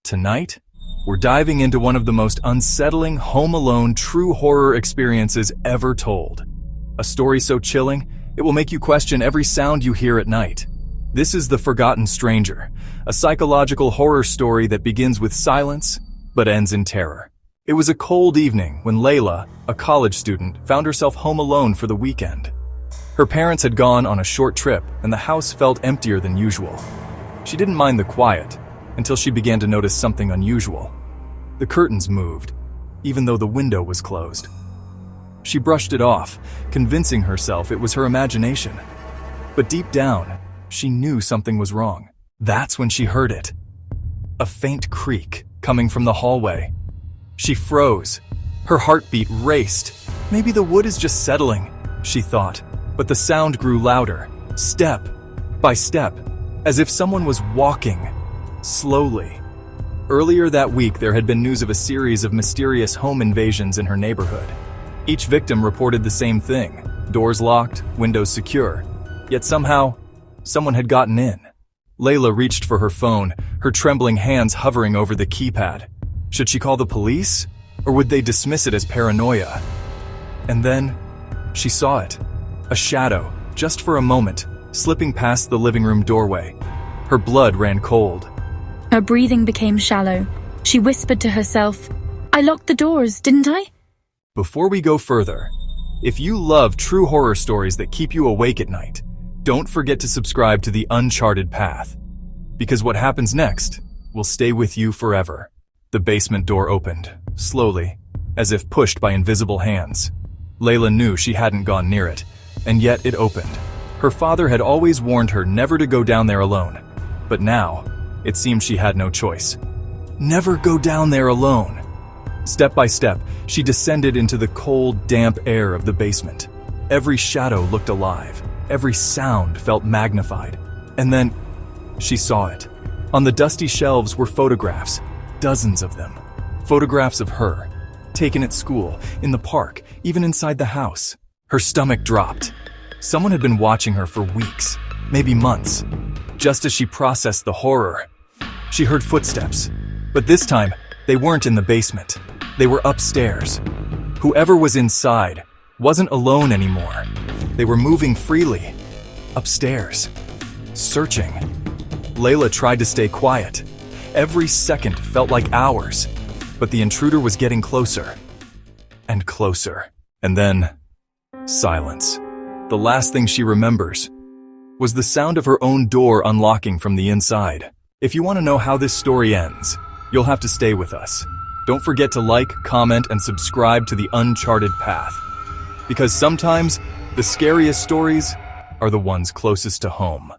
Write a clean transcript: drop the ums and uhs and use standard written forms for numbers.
Tonight, we're diving into one of the most unsettling Home Alone true horror experiences ever told. A story so chilling, it will make you question every sound you hear at night. This is The Forgotten Stranger, a psychological horror story that begins with silence, but ends in terror. It was a cold evening when Layla, a college student, found herself home alone for the weekend. Her parents had gone on a short trip, and the house felt emptier than usual. She didn't mind the quiet, until she began to notice something unusual. The curtains moved, even though the window was closed. She brushed it off, convincing herself it was her imagination. But deep down, she knew something was wrong. That's when she heard it. A faint creak coming from the hallway. She froze. Her heartbeat raced. Maybe the wood is just settling, she thought. But the sound grew louder, step by step, as if someone was walking, slowly. Earlier that week, there had been news of a series of mysterious home invasions in her neighborhood. Each victim reported the same thing: doors locked, windows secure. Yet somehow, someone had gotten in. Layla reached for her phone, her trembling hands hovering over the keypad. Should she call the police, or would they dismiss it as paranoia? And then, she saw it. A shadow, just for a moment, slipping past the living room doorway. Her blood ran cold. Her breathing became shallow. She whispered to herself, "I locked the doors, didn't I?" Before we go further, if you love true horror stories that keep you awake at night, don't forget to subscribe to the Uncharted Path, because what happens next will stay with you forever. The basement door opened, slowly, as if pushed by invisible hands. Layla knew she hadn't gone near it, and yet it opened. Her father had always warned her never to go down there alone, but now, it seemed she had no choice. Never go down there alone. Step by step, she descended into the cold, damp air of the basement. Every shadow looked alive. Every sound felt magnified. And then, she saw it. On the dusty shelves were photographs, dozens of them. Photographs of her, taken at school, in the park, even inside the house. Her stomach dropped. Someone had been watching her for weeks, maybe months. Just as she processed the horror, she heard footsteps. But this time, they weren't in the basement. They were upstairs. Whoever was inside wasn't alone anymore. They were moving freely, upstairs, searching. Layla tried to stay quiet. Every second felt like hours, but the intruder was getting closer and closer. And then, silence. The last thing she remembers was the sound of her own door unlocking from the inside. If you want to know how this story ends, you'll have to stay with us. Don't forget to like, comment, and subscribe to the Uncharted Path, because sometimes the scariest stories are the ones closest to home.